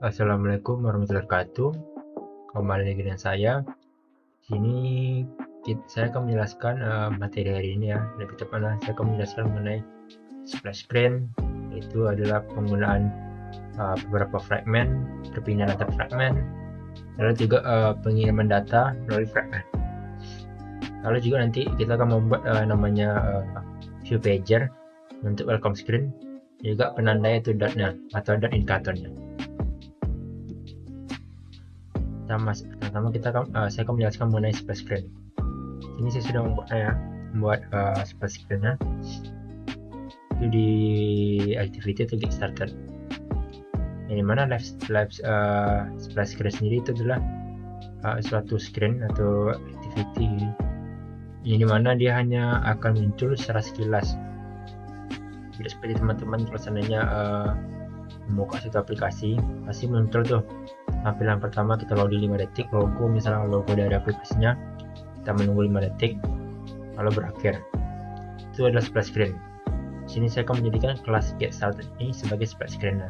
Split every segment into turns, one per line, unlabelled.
Assalamualaikum warahmatullahi wabarakatuh. Kembali lagi dengan saya. Sini saya akan menjelaskan materi hari ini ya. Lebih tepatnya saya akan menjelaskan mengenai splash screen. Itu adalah penggunaan beberapa fragmen, perpindahan antar fragmen, lalu juga pengiriman data melalui fragmen. Lalu juga nanti kita akan membuat namanya view pager untuk welcome screen, juga penanda itu dotnya atau dot indikatornya. Pertama saya akan menjelaskan mengenai splash screen. Ini saya sudah membuat splash screen-nya itu di activity atau get started. Yang dimana splash screen sendiri itu adalah suatu screen atau activity yang dimana dia hanya akan muncul secara sekilas. Tidak seperti teman-teman kalau seandainya membuka suatu aplikasi, pasti muncul tuh tampilan pertama, kita loading 5 detik, misalnya logo dari aplikasinya, kita menunggu 5 detik lalu berakhir. Itu adalah splash screen. Sini saya akan menjadikan kelas get started ini sebagai splash screen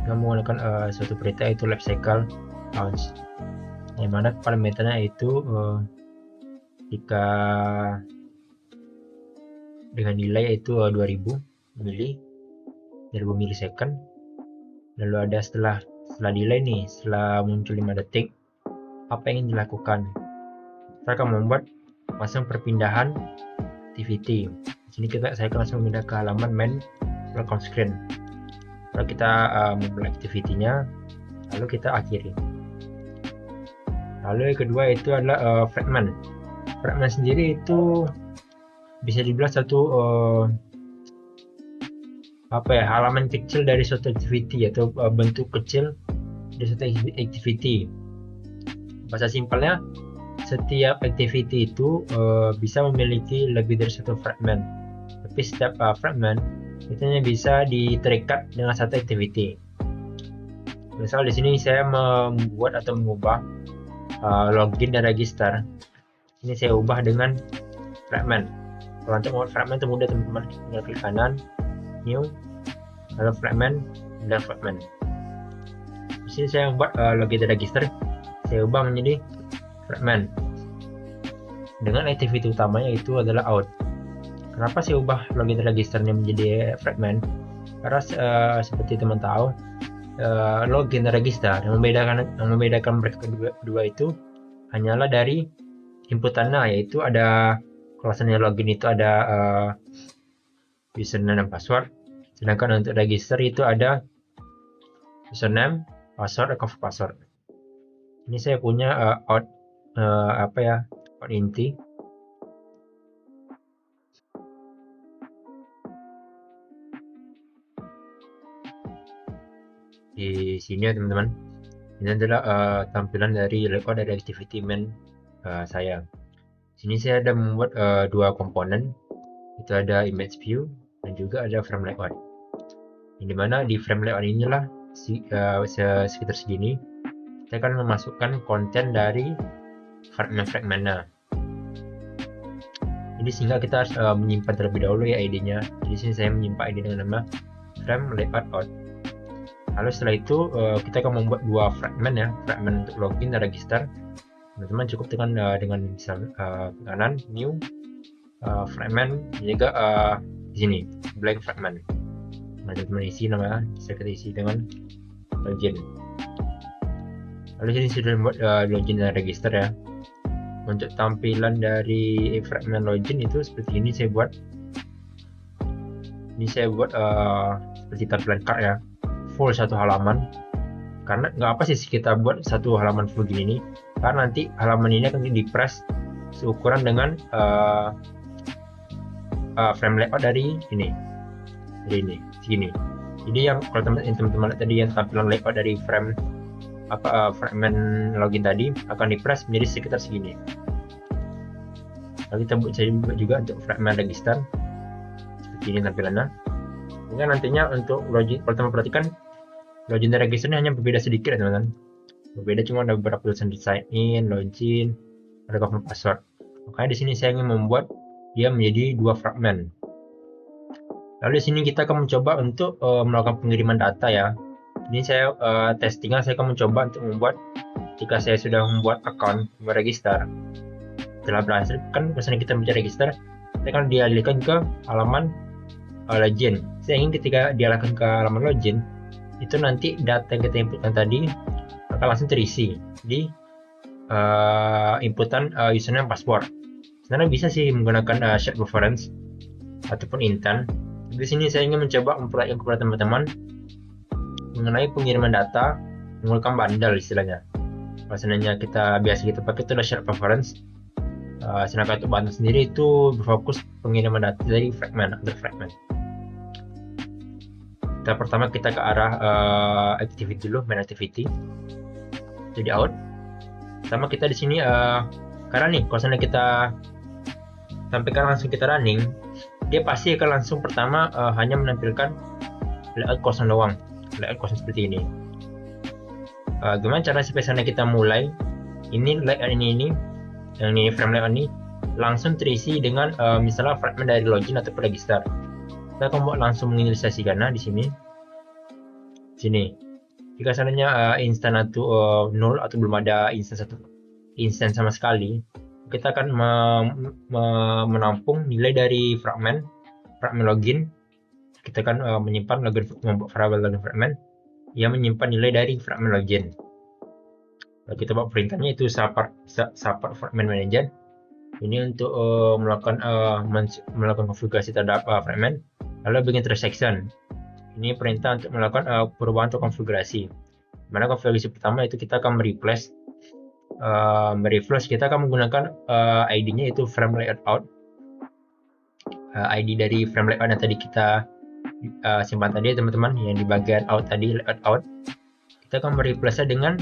dengan menggunakan suatu perintah yaitu life cycle launch, yang mana parameternya itu jika dengan delay itu 2000 milisecond. Lalu ada setelah delay nih, setelah muncul 5 detik, apa yang ingin dilakukan? Saya akan membuat langsung perpindahan activity. Di sini saya akan langsung pindah ke halaman main welcome screen. Lalu kita memulai activity-nya, lalu kita akhiri. Lalu yang kedua itu adalah fragment. Fragment sendiri itu bisa dibilang satu halaman kecil dari suatu activity atau bentuk kecil dari suatu activity. Bahasa simpelnya, setiap activity itu bisa memiliki lebih dari satu fragment, tapi setiap fragment itu hanya bisa terikat dengan satu activity. Misal di sini saya membuat atau mengubah login dan register. Ini saya ubah dengan fragment. Kalau untuk membuat fragment itu mudah teman-teman, tinggal klik kanan, new, lalu fragment dan fragment. Di sini saya membuat login dan register, saya ubah menjadi fragment dengan activity utamanya itu adalah out. Kenapa saya ubah login dan registernya menjadi fragment? Karena seperti teman tahu, login dan register yang membedakan mereka kedua itu hanyalah dari inputannya, yaitu ada kelasannya login itu ada username dan password, sedangkan untuk register itu ada username, password, dan cover password. Ini saya punya out inti. Di sini ya teman-teman, ini adalah tampilan dari layout dari activity main saya. Sini saya ada membuat dua komponen, itu ada image view dan juga ada frame layout. Yang dimana di frame layout inilah sekitar segini saya akan memasukkan konten dari fragmentnya. Jadi sehingga kita harus menyimpan terlebih dahulu ya ID-nya. Jadi sini saya menyimpan ID dengan nama frame layout out. Lalu setelah itu kita akan membuat dua fragment ya, fragment untuk login dan register. Teman-teman cukup dengan misal kanan new fragment, juga di sini blank fragment. Nah, teman-teman isi namanya, bisa kita isi dengan login. Lalu sini sudah membuat login dan register ya. Untuk tampilan dari fragment login itu seperti ini saya buat. Ini saya buat seperti tampilan card ya, full satu halaman. Karena nggak apa sih kita buat satu halaman full gini, karena nanti halaman ini akan di-press seukuran dengan frame layout dari ini segini. Jadi yang kalau teman-teman lihat tadi yang tampilan layout dari fragment login tadi akan di-press menjadi sekitar segini. Lalu kita buat juga untuk fragment register seperti ini tampilannya. Mungkin nantinya untuk login, kalau teman perhatikan, login dan registernya hanya berbeda sedikit ya teman-teman. Berbeda cuma ada beberapa tulisan di sign in, login, ada confirm password. Makanya di sini saya ingin membuat dia menjadi dua fragment. Lalu di sini kita akan mencoba untuk melakukan pengiriman data ya. Ini saya testingan, saya akan mencoba untuk membuat jika saya sudah membuat account meregister. Setelah berhasil kan misalnya kita mencari register, saya akan dialihkan ke halaman login. Saya ingin ketika dialihkan ke halaman login, itu nanti data yang kita inputkan tadi akan langsung terisi di inputan username password. Sebenarnya bisa sih menggunakan shared preference ataupun intent. Di sini saya ingin mencoba memperlihatkan kepada teman-teman mengenai pengiriman data menggunakan bundle istilahnya. Kalau sebenarnya kita biasa kita pakai itu adalah shared preference. Sedangkan untuk bundle sendiri itu berfokus pengiriman data dari fragment antar fragment. Kita pertama kita ke arah activity dulu, main activity. Jadi out. Pertama kita di sini karena nih kalau seandainya kita sampaikan langsung kita running, dia pasti akan langsung pertama hanya menampilkan layout kosong doang, layout kosong seperti ini. Gimana cara supaya kita mulai ini layout ini yang ini frame layout ini langsung terisi dengan misalnya fragment dari login atau register. Kita akan langsung menginisiasikannya di sini. Jika seandainya instan atau null atau belum ada instan sama sekali, kita akan menampung nilai dari fragment login. Kita akan menyimpan membuat variabel login fragment yang menyimpan nilai dari fragment login. Lalu kita buat perintahnya itu support fragment manager. Ini untuk melakukan konfigurasi terhadap fragment. Lalu bagian transaction. Ini perintah untuk melakukan perubahan atau konfigurasi. Mana konfigurasi pertama itu kita akan merefresh kita akan menggunakan ID-nya itu frame layout out. ID dari frame layout yang tadi kita simpan tadi teman-teman, yang di bagian out tadi, layout out. Kita akan merefresh dengan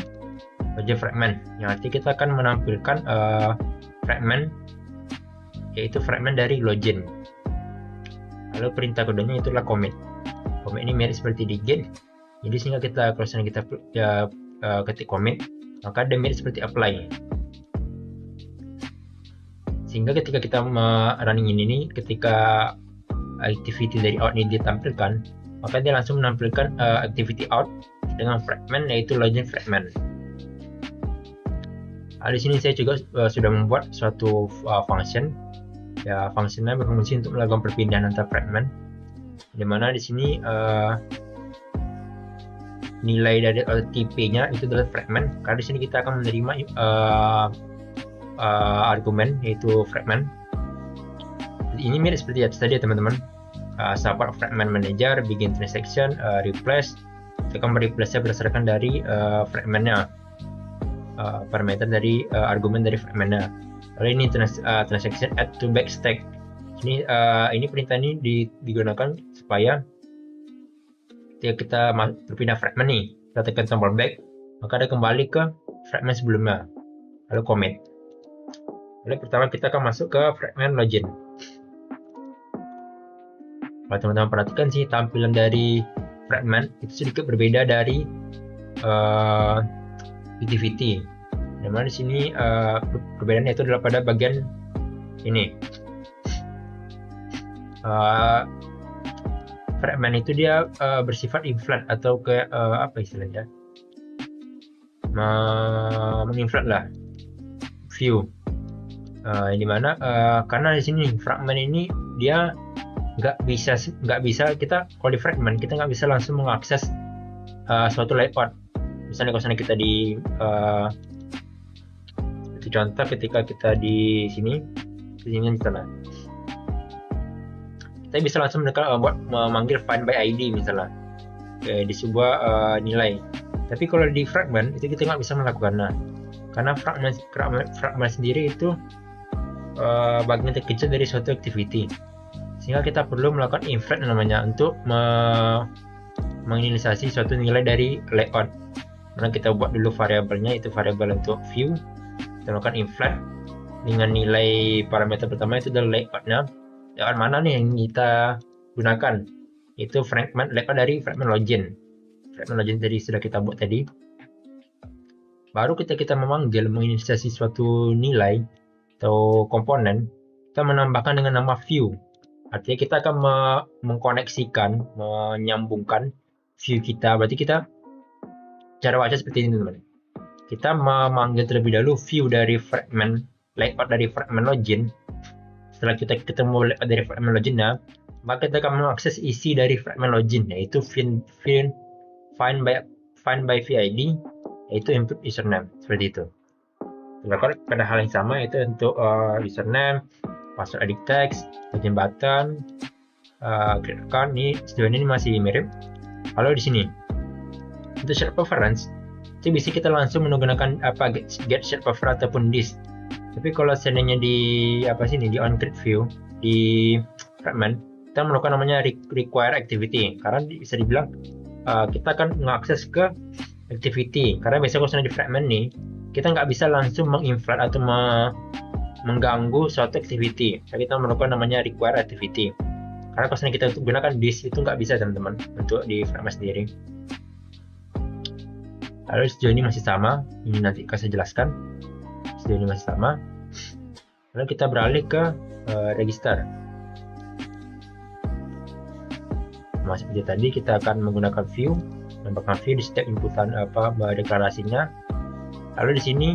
login fragment, yang arti kita akan menampilkan fragment, yaitu fragment dari login. Lalu perintah keduanya itulah commit. Commit ini mirip seperti di get. Jadi sehingga kita kalau kita ketik commit, maka dia mirip seperti apply. Sehingga ketika kita running ini, ketika activity dari out ini ditampilkan, maka dia langsung menampilkan activity out dengan fragment, yaitu login fragment. Di sini saya juga sudah membuat suatu function. Ya, fungsinya berfungsi untuk melakukan perpindahan antar fragment. Di mana di sini nilai dari tipe-nya itu adalah fragment. Karena di sini kita akan menerima argumen yaitu fragment. Ini mirip seperti atas tadi teman-teman. Support fragment manager, begin transaction, replace. Kita akan mereplace berdasarkan dari fragmentnya, parameter dari argumen dari fragmentnya. Lalu ini transaction add to back stack. Ini perintah ini digunakan supaya ketika kita berpindah fragment nih, kita tekan tombol back, maka dia kembali ke fragment sebelumnya. Lalu commit. Lalu pertama kita akan masuk ke fragment login. Kalau teman-teman perhatikan sih, tampilan dari fragment itu sedikit berbeda dari activity. Dimana di sini perbedaannya itu adalah pada bagian ini. Fragment itu dia bersifat inflat atau kayak apa istilahnya? Menginflat lah view. Dimana karena di sini fragment ini dia nggak bisa kita kalau di fragment kita nggak bisa langsung mengakses suatu layout. Misalnya kalau kita di contoh ketika kita di sini misalnya kita bisa langsung memanggil find by ID misalnya di sebuah nilai. Tapi kalau di fragment itu kita nggak bisa melakukannya karena fragment sendiri itu bagian terkecil dari suatu activity, sehingga kita perlu melakukan inflat namanya untuk menginisiasi suatu nilai dari layout. Karena kita buat dulu variabelnya itu variabel untuk view. Kita lakukan inflat dengan nilai parameter pertama itu adalah layoutnya. Layout mana nih yang kita gunakan? Itu fragment layout dari fragment login. Fragment login tadi sudah kita buat tadi. Baru kita menginisiasi suatu nilai atau komponen, kita menambahkan dengan nama view. Artinya kita akan mengkoneksikan, menyambungkan view kita. Berarti kita cara baca seperti ini teman-teman. Kita memanggil terlebih dahulu view dari fragment layout dari fragment login. Setelah kita ketemu layout dari fragment loginnya, maka kita akan mengakses isi dari fragment login, yaitu find by VID, yaitu input username, seperti itu. Dilakukan pada hal yang sama, yaitu untuk username, password edit text, login button, create account. Ini sejauh ini masih mirip. Kalau di sini untuk share preference itu bisa kita langsung menggunakan get share preference ataupun this. Tapi kalau seandainya di di on grid view di fragment, kita melakukan namanya require activity, karena bisa dibilang kita akan mengakses ke activity, karena biasanya kalau di fragment nih kita nggak bisa langsung menginvite atau mengganggu suatu activity. Jadi kita melakukan namanya require activity, karena kalau kita gunakan this itu nggak bisa teman-teman untuk di fragment sendiri. Lalu sejauh ini masih sama, ini nanti akan saya jelaskan. Sejauh ini masih sama. Lalu kita beralih ke register. Nah, seperti tadi kita akan menggunakan view, menambahkan view di setiap inputan deklarasinya. Lalu di sini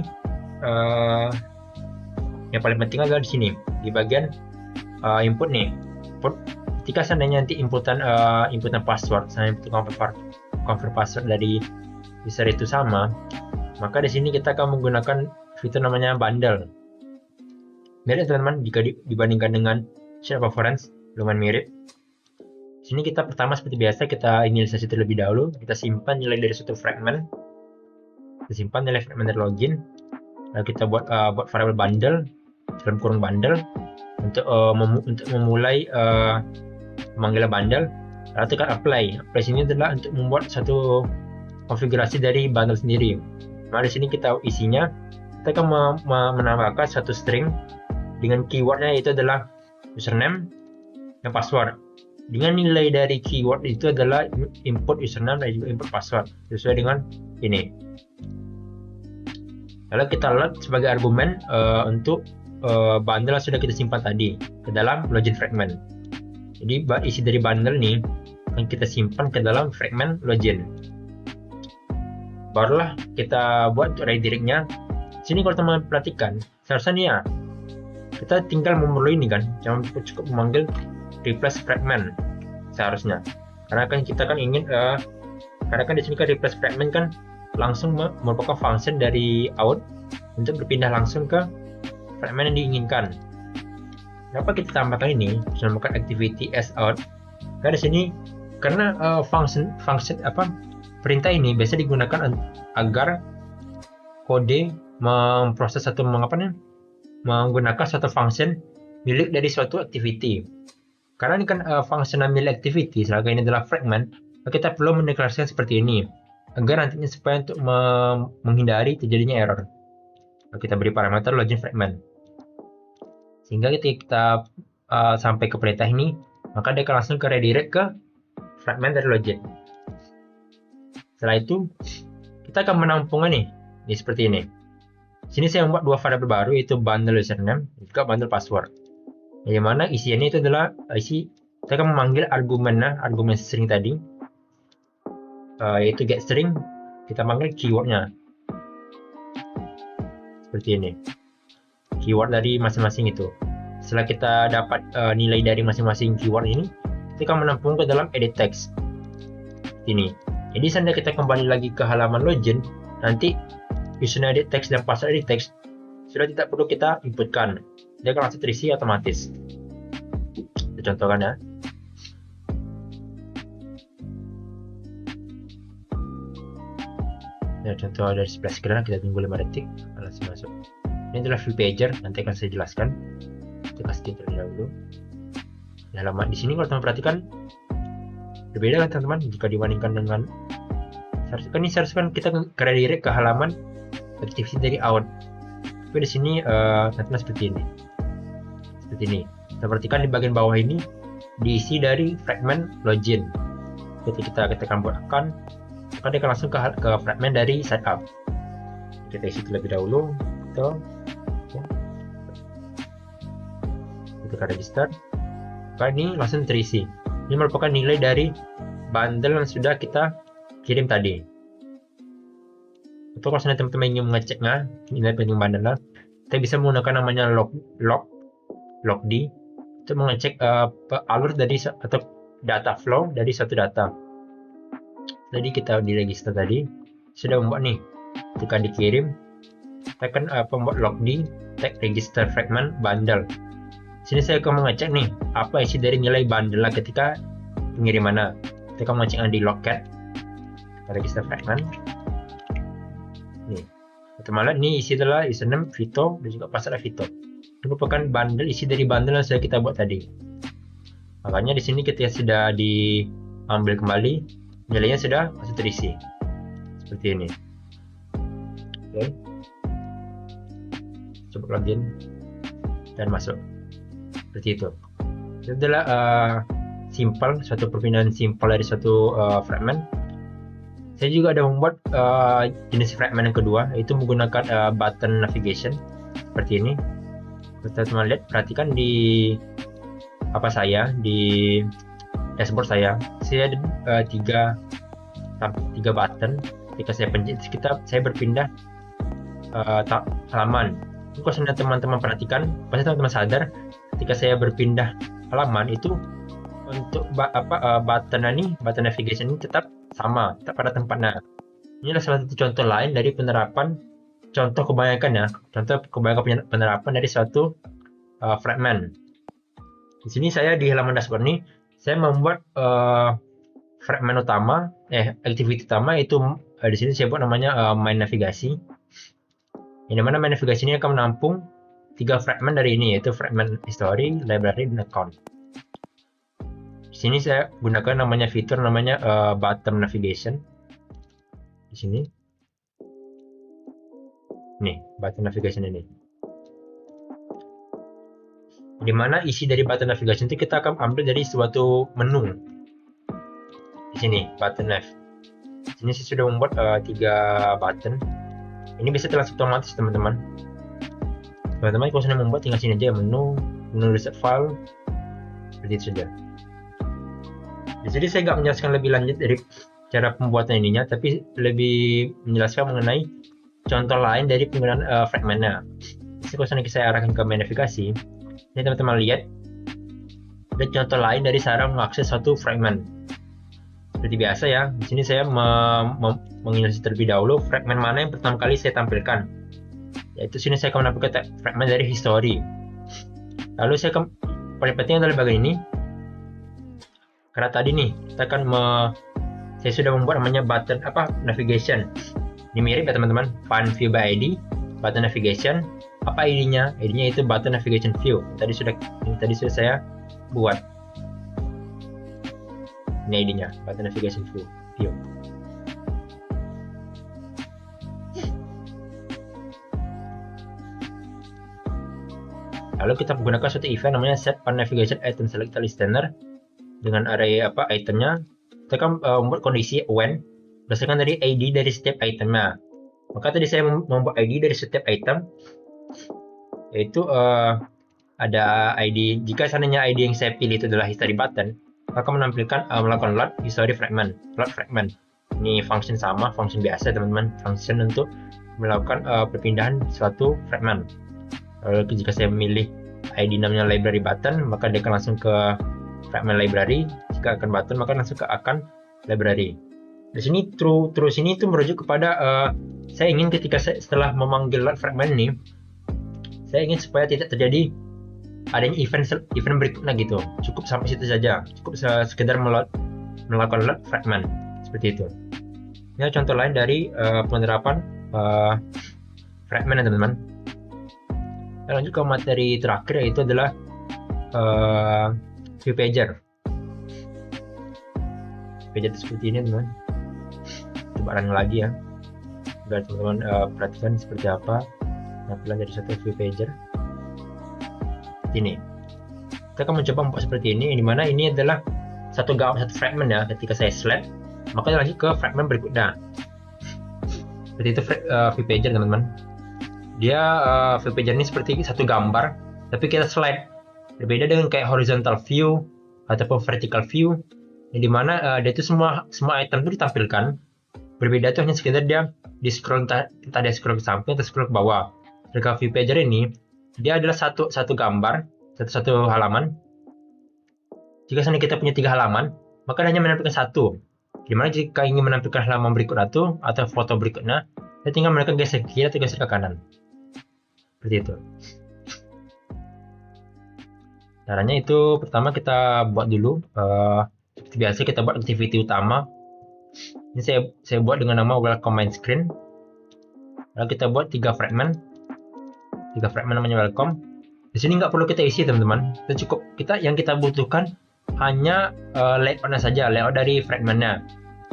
yang paling penting adalah di sini di bagian input nih. Ketika seandainya nanti inputan password, saya confirm password dari user itu sama, maka di sini kita akan menggunakan fitur namanya bundle. Mirip teman-teman jika dibandingkan dengan share preference, lumayan mirip. Di sini kita pertama seperti biasa kita inisialisasi terlebih dahulu, kita simpan nilai dari suatu fragment, kita simpan nilai fragment dari login, lalu kita buat variable bundle dalam kurung bundle untuk memulai pemanggilan bundle. Lalu tekan apply. Apply sini adalah untuk membuat satu konfigurasi dari bundle sendiri. Nah, di sini kita isinya, kita akan menambahkan satu string dengan keywordnya yaitu adalah username dan password. Dengan nilai dari keyword itu adalah input username dan juga input password sesuai dengan ini. Lalu kita load sebagai argumen untuk bundle yang sudah kita simpan tadi ke dalam login fragment. Jadi isi dari bundle ini akan kita simpan ke dalam fragment login. Barulah kita buat untuk redirectnya. Sini kalau teman perhatikan, seharusnya nih ya, kita tinggal memerlukan ini kan, jangan cukup memanggil replace fragment seharusnya. Karena kan kita kan ingin, karena kan di sini kan replace fragment kan langsung merupakan function dari out untuk berpindah langsung ke fragment yang diinginkan. Kenapa kita tambahkan ini? Menambahkan activity as out. Karena di sini karena function perintah ini biasa digunakan agar kode memproses atau menggunakan suatu function milik dari suatu activity. Karena ini kan function milik activity, selagi ini adalah fragment, kita perlu mendeklarasikan seperti ini agar nantinya supaya untuk menghindari terjadinya error. Kita beri parameter login fragment. Sehingga ketika kita sampai ke perintah ini, maka dia akan langsung ke redirect ke fragment dari login. Setelah itu, kita akan menampungnya nih seperti ini. Sini saya membuat dua variabel baru, yaitu bundle username dan juga bundle password. Yang mana isiannya itu adalah kita akan memanggil argumen string tadi, yaitu get string, kita panggil keywordnya. Seperti ini. Keyword dari masing-masing itu. Setelah kita dapat nilai dari masing-masing keyword ini, kita akan menampung ke dalam edit text. Ini. Jadi seandainya kita kembali lagi ke halaman login, nanti username edit text dan password edit text sudah tidak perlu kita inputkan. Dia akan langsung terisi otomatis. Kita contohkan ya. Contoh dari sebelah screen, kita tunggu 5 detik langsung masuk. Ini adalah view pager, nanti akan saya jelaskan. Kita kasih terlebih dahulu. Di halaman di sini kalau teman perhatikan berbeda kan teman-teman jika dibandingkan dengan seharusnya kita redirect ke halaman activity dari out. Tapi di sini teman-teman seperti ini. Seperti ini. Kita perhatikan di bagian bawah ini diisi dari fragment login. Ketika kita tekan buat account, maka dia akan langsung ke fragment dari setup. Kita isi terlebih dahulu. Kita register. Maka ini langsung terisi. Ini merupakan nilai dari bundle yang sudah kita kirim tadi. atau kalau misalnya teman-teman ingin mengeceknya nilai pending bandelnya, kita bisa menggunakan namanya logd untuk mengecek alur dari atau data flow dari satu data. Jadi kita di register tadi sudah membuat nih, ketika dikirim tekan pembuat logd tag register fragment bundle. Sini saya akan mengecek nih apa isi dari nilai bundle ketika pengirimannya. Kita akan mengecek di logcat register fragment. Nih, teman-teman, ini isi adalah username Vito dan juga password Vito. Ini merupakan bundle, isi dari bundle yang sudah kita buat tadi. Makanya di sini ketika sudah diambil kembali, nilainya sudah masih terisi seperti ini. Oke, coba login dan masuk seperti itu. Itu adalah suatu perpindahan simple dari suatu fragment. Saya juga ada membuat jenis fragment yang kedua, yaitu menggunakan button navigation seperti ini. Teman-teman lihat, perhatikan di di dashboard saya ada tiga button. Ketika saya pencet, saya berpindah halaman. Kalau teman-teman perhatikan, pasti teman-teman sadar ketika saya berpindah halaman itu untuk button navigation ini tetap sama, tetap pada tempatnya. Ini adalah salah satu contoh lain dari penerapan kebanyakan penerapan dari suatu fragment. Di sini saya di halaman dashboard ini saya membuat fragment utama, activity utama, itu di sini saya buat namanya main navigasi. Yang dimana main navigasi ini akan menampung 3 fragment dari ini, yaitu fragment history, library, dan account. Di sini saya gunakan namanya fitur namanya button navigation. Di sini, nih button navigation ini. Dimana isi dari button navigation itu kita akan ambil dari suatu menu. Di sini button nav. Di sini saya sudah membuat 3 button. Ini bisa terlaksana otomatis teman-teman. Teman-teman kalau sudah membuat, tinggal sini aja menu reset file seperti itu saja. Jadi saya nggak menjelaskan lebih lanjut dari cara pembuatan ininya, tapi lebih menjelaskan mengenai contoh lain dari penggunaan fragmentnya. Jadi kalau saya arahkan ke main navigasi, ini teman-teman lihat ada contoh lain dari cara mengakses suatu fragment. Seperti biasa ya, di sini saya menginisiasi terlebih dahulu fragment mana yang pertama kali saya tampilkan. Yaitu sini saya akan menampilkan fragment dari history. Lalu saya akan, paling penting adalah bagian ini. Karena tadi nih saya sudah membuat namanya button navigation. Ini mirip ya teman-teman, find view by ID, button navigation. Apa ID-nya? ID-nya itu button navigation view. Tadi sudah saya buat. Ini ID-nya, button navigation view. Lalu kita menggunakan suatu event namanya set pan navigation item select listener dengan array itemnya. Kita akan membuat kondisi when berdasarkan dari ID dari setiap itemnya. Maka tadi saya membuat ID dari setiap item, yaitu ada ID. Jika seandainya ID yang saya pilih itu adalah history button, maka menampilkan melakukan load history fragment, load fragment. Ini function sama, function biasa teman-teman, function untuk melakukan perpindahan suatu fragment. Lalu jika saya memilih ID namanya library button, maka dia akan langsung ke fragment library. Jika akan button, maka langsung ke akan library. Di sini true sini itu merujuk kepada saya ingin ketika setelah memanggil load fragment ini, saya ingin supaya tidak terjadi adanya event berikutnya gitu. Cukup sampai situ saja, cukup sekedar melakukan load fragment seperti itu. Ini contoh lain dari penerapan fragment ya teman-teman. Lanjut ke materi terakhir, yaitu adalah view pager. Pager seperti ini teman-teman. Coba run lagi ya, biar teman-teman perhatikan seperti apa tampilan dari satu view pager. Ini kita akan mencoba membuat seperti ini, dimana ini adalah satu fragment ya. Ketika saya select, maka lanjut ke fragment berikutnya. Seperti itu view pager teman-teman. Dia view pager ini seperti satu gambar, tapi kita slide. Berbeda dengan kayak horizontal view ataupun vertical view, yang dimana dia itu semua item itu ditampilkan, Berbeda itu hanya sekedar dia di scroll entah dia scroll ke samping atau scroll ke bawah. Sedangkan view pager ini dia adalah satu gambar, satu halaman. Jika seandainya kita punya 3 halaman, maka hanya menampilkan satu. Dimana jika ingin menampilkan halaman berikutnya atau foto berikutnya, kita tinggal menekan geser ke kiri atau geser ke kanan. Seperti itu. Caranya itu pertama kita buat dulu. Seperti biasa kita buat activity utama. Ini saya buat dengan nama welcome main screen. Lalu kita buat 3 fragment. 3 fragment namanya welcome. Di sini nggak perlu kita isi teman-teman. Yang kita butuhkan hanya layoutnya saja, layout dari fragmentnya.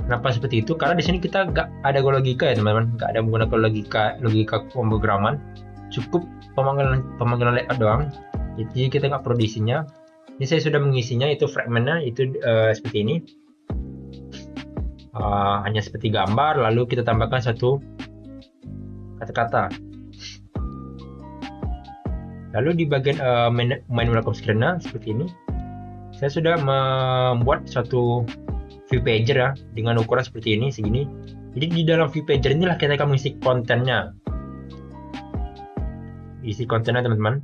Kenapa seperti itu? Karena di sini kita nggak ada logika ya teman-teman, nggak ada menggunakan logika pemrograman, cukup pemanggilan layout doang. Jadi kita nggak perlu diisinya. Ini saya sudah mengisinya, itu fragmentnya itu seperti ini. Hanya seperti gambar, lalu kita tambahkan satu kata-kata. Lalu di bagian main welcome screen-nya seperti ini, saya sudah membuat suatu view pager ya dengan ukuran seperti ini, segini. Jadi di dalam view pager inilah kita akan mengisi kontennya. Isi kontennya teman-teman.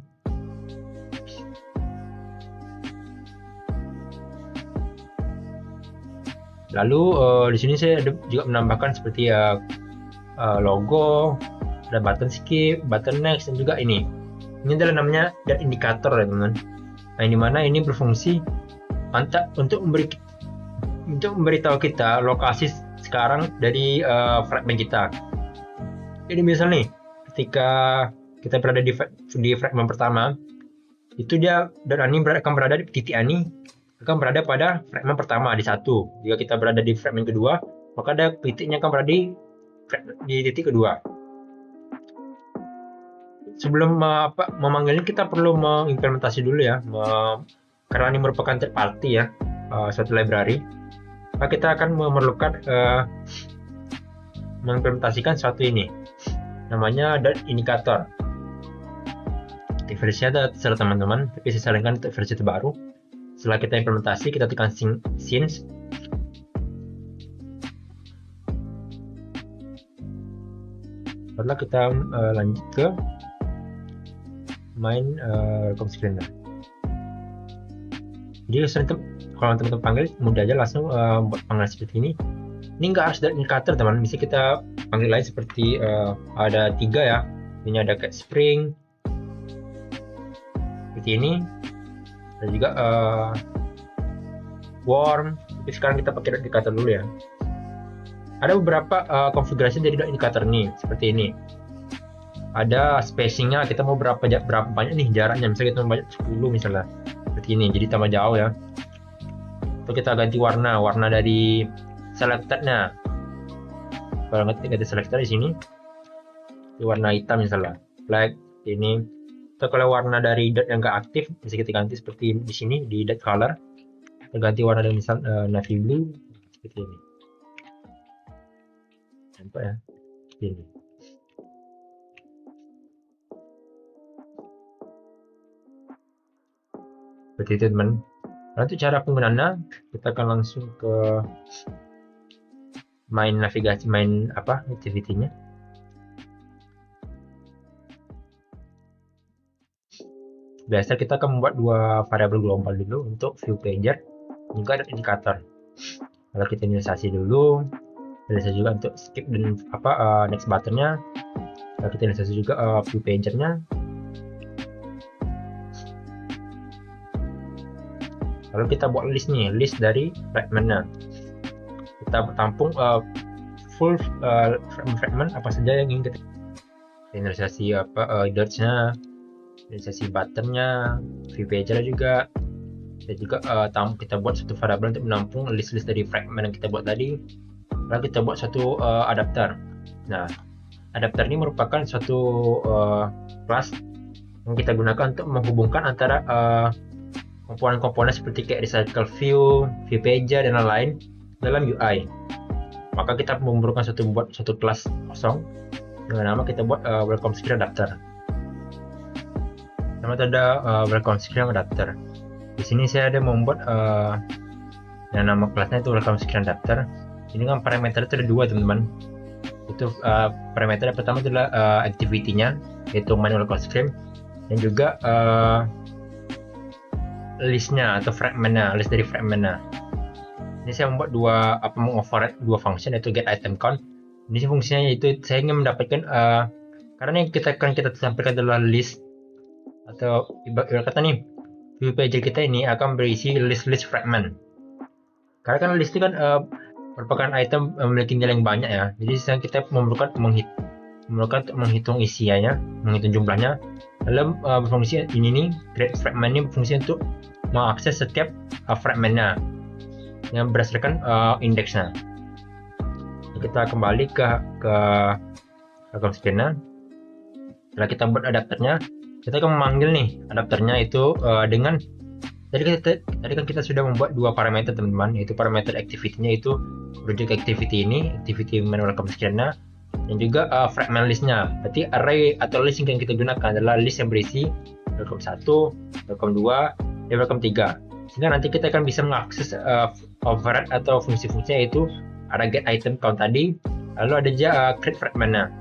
Lalu di sini saya juga menambahkan seperti logo, ada button skip, button next, dan juga ini. Ini adalah namanya dan indikator ya teman-teman. Nah, ini mana ini berfungsi untuk memberitahu kita lokasi sekarang dari fragment kita. Jadi misal nih, ketika kita berada di fragment pertama, itu dia dan ini akan berada di titik ini akan berada pada fragment pertama di 1. Jika kita berada di fragment kedua, maka ada titiknya akan berada di titik kedua. Sebelum memanggilnya kita perlu mengimplementasi dulu ya, karena ini merupakan third party ya, suatu library. Maka kita akan memerlukan mengimplementasikan suatu ini, namanya .indicator. Versinya terserah teman-teman, tapi saya sarankan untuk versi terbaru. Setelah kita implementasi, kita tekan since. Setelah kita lanjut ke main welcome screen. Jadi kalau teman-teman panggil mudah aja langsung buat panggilan seperti ini. Ini nggak harus dari indikator teman, bisa kita panggil lain seperti ada 3 ya. Ini ada kayak spring seperti ini. Dan juga warm. Tapi sekarang kita pakai indikator dulu ya. Ada beberapa konfigurasi dari indikator ini seperti ini. Ada spacingnya, kita mau berapa banyak nih jaraknya, misalnya kita mau banyak 10 misalnya seperti ini, jadi tambah jauh ya. Atau kita ganti warna dari selectednya. Kalau kita selected di sini di warna hitam misalnya, flag ini. Atau kalau warna dari dot yang nggak aktif bisa kita ganti seperti di sini di dot color, kita ganti warna dari misal navy blue seperti ini. Nampak ya, ini. Seperti itu teman. Nah, untuk cara penggunaannya kita akan langsung ke main navigasi, main activity-nya. Biasa kita akan membuat 2 variabel global dulu untuk view pager, juga ada indikator. Kalau kita inisialisasi dulu, bisa juga untuk skip dan next buttonnya. Kalau kita inisialisasi juga view pagernya. Lalu kita buat list dari fragmentnya. Kita tampung full fragment apa saja yang ingin kita inisialisasi dots-nya, inisialisasi buttonnya, view pager juga. Dan juga kita buat satu variabel untuk menampung list dari fragment yang kita buat tadi. Lalu kita buat satu adapter. Nah, adapter ini merupakan suatu kelas yang kita gunakan untuk menghubungkan antara komponen-komponen seperti kayak recycle view pager dan lain-lain dalam UI. Maka kita memerlukan satu kelas kosong dengan nama kita buat welcome screen adapter. Nama ada welcome screen adapter. Di sini saya ada membuat yang nama kelasnya itu welcome screen adapter. Ini kan parameter itu ada dua teman-teman. Itu parameter yang pertama adalah activity-nya, yaitu manual constraint, dan juga listnya atau fragmentnya, list dari fragmentnya. Ini saya membuat mengoverride dua function, yaitu get item count. Ini fungsinya yaitu saya ingin mendapatkan karena yang kita sampaikan adalah list, atau ibarat kata nih, view pager kita ini akan berisi list fragment. Karena kan list itu kan merupakan item memiliki nilai yang banyak ya. Jadi kita memerlukan menghitung isinya, menghitung jumlahnya. Lalu berfungsi ini nih, create fragment ini berfungsi untuk mengakses setiap fragmentnya yang berdasarkan indeksnya. Kita kembali ke screen-nya. Setelah kita buat adapternya, kita akan memanggil nih adapternya itu dengan tadi kan kita sudah membuat dua parameter teman-teman, yaitu parameter activity-nya itu project activity ini, activity manual constraint-nya, dan juga fragment list-nya. Berarti array atau list yang kita gunakan adalah list yang berisi welcome 1, welcome 2, dan welcome 3. Sehingga nanti kita akan bisa mengakses override atau fungsi-fungsinya, yaitu ada get item count tadi, lalu ada juga create fragment-nya.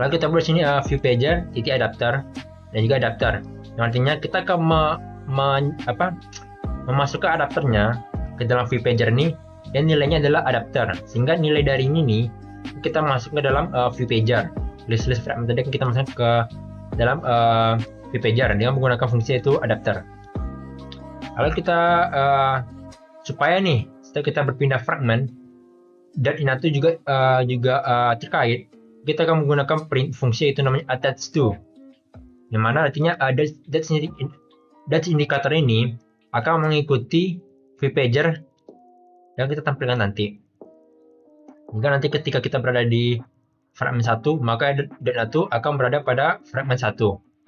Lalu kita buat sini view pager titik adapter dan juga adapter. Yang artinya kita akan memasukkan adapternya ke dalam view pager ini, dan nilainya adalah adapter. Sehingga nilai dari ini nih kita masuk ke dalam view pager. List fragment tadi kita masuk ke dalam view pager dengan menggunakan fungsi itu adapter. Lalu kita supaya nih setelah kita berpindah fragment dan ini tuh juga terkait, kita akan menggunakan print fungsi itu namanya attach to, yang mana artinya that's indikator ini akan mengikuti view pager yang kita tampilkan nanti. Hingga nanti ketika kita berada di fragment 1, maka data akan berada pada fragment 1.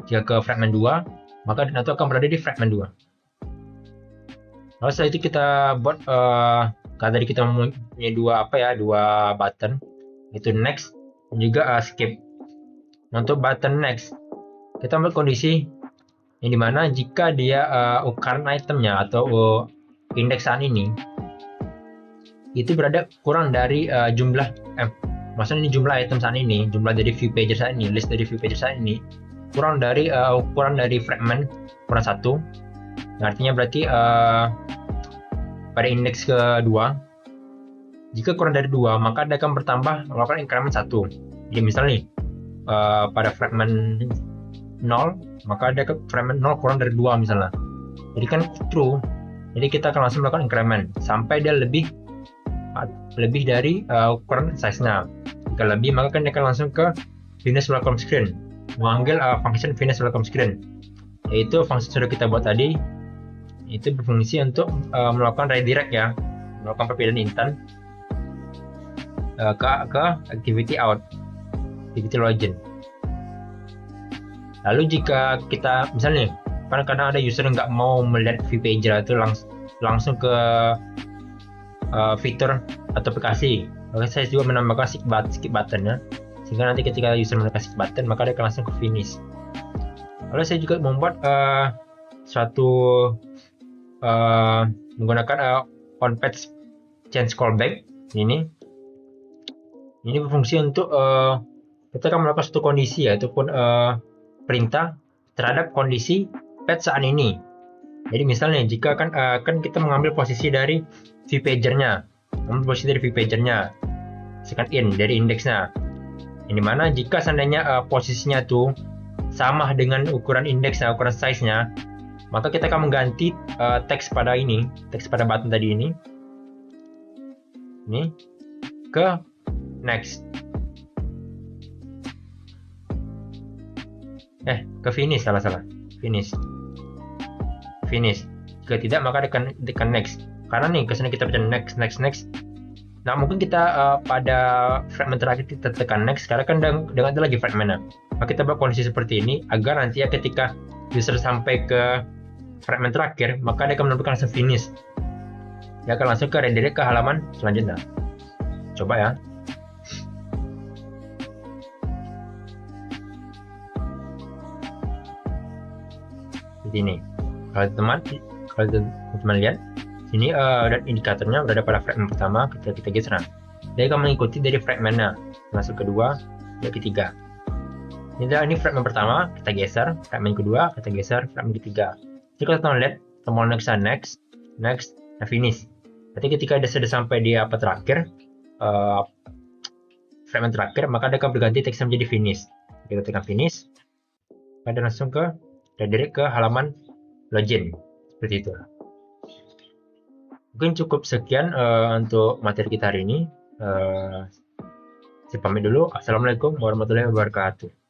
Jika ke fragment 2, maka data akan berada di fragment 2. Lalu setelah itu kita buat tadi kita mempunyai dua button, yaitu next dan juga skip. Untuk button next, kita ambil kondisi yang dimana jika dia ukuran itemnya atau indeksan ini itu berada kurang dari maksudnya ini jumlah item saat ini, jumlah dari view pager saat ini, list dari view pager saat ini kurang dari ukuran dari fragment kurang 1. Artinya berarti pada indeks kedua, jika kurang dari 2, maka dia akan bertambah melakukan increment 1. Jadi misalnya nih, pada fragment 0, maka ada fragment 0 kurang dari 2 misalnya. Jadi kan true. Jadi kita akan langsung melakukan increment sampai dia lebih dari ukuran size-nya. Jika lebih, maka kan dia akan langsung ke finish welcome screen, mengambil function finish welcome screen, yaitu fungsi sudah kita buat tadi. Itu berfungsi untuk melakukan redirect ya, melakukan perpindahan intent ke activity out, activity login. Lalu jika kita misalnya, kadang-kadang ada user nggak mau melihat view pager itu langsung ke fitur atau aplikasi, maka saya juga menambahkan skip button ya, sehingga nanti ketika user menekan skip button, maka dia akan langsung ke finish. Lalu saya juga membuat menggunakan on page change callback ini berfungsi untuk kita akan melakukan suatu kondisi ya, ataupun perintah terhadap kondisi page saat ini. Jadi misalnya jika kan kita mengambil posisi dari view pagernya, misalkan dari indeksnya, ini mana jika seandainya posisinya tuh sama dengan ukuran indeksnya, ukuran size-nya, maka kita akan mengganti teks pada button tadi ini ke next, ke finish, finish. Jika tidak, maka tekan next. Karena nih kesana kita baca next. Nah mungkin kita pada fragment terakhir kita tekan next, karena kan dengan ada lagi fragmentnya. Maka kita buat kondisi seperti ini agar nanti ya ketika user sampai ke fragment terakhir, maka dia akan menentukan langsung finish. Dia akan langsung ke redirect ke halaman selanjutnya. Coba ya. Seperti ini. Kalau teman-teman lihat, Ini dan indikatornya berada pada fragment pertama ketika kita geser. Jadi akan mengikuti dari fragmentnya, masuk kedua, dan ketiga. Ini fragment pertama, kita geser, fragment kedua, kita geser, fragment ketiga. Jadi kalau kita lihat, tombol next, dan finish. Berarti ketika sudah sampai di apa terakhir, fragment terakhir, maka dia akan berganti teksnya menjadi finish. Kita tekan finish, dan langsung direct ke halaman login, seperti itu. Mungkin cukup sekian untuk materi kita hari ini. Saya pamit dulu. Assalamualaikum warahmatullahi wabarakatuh.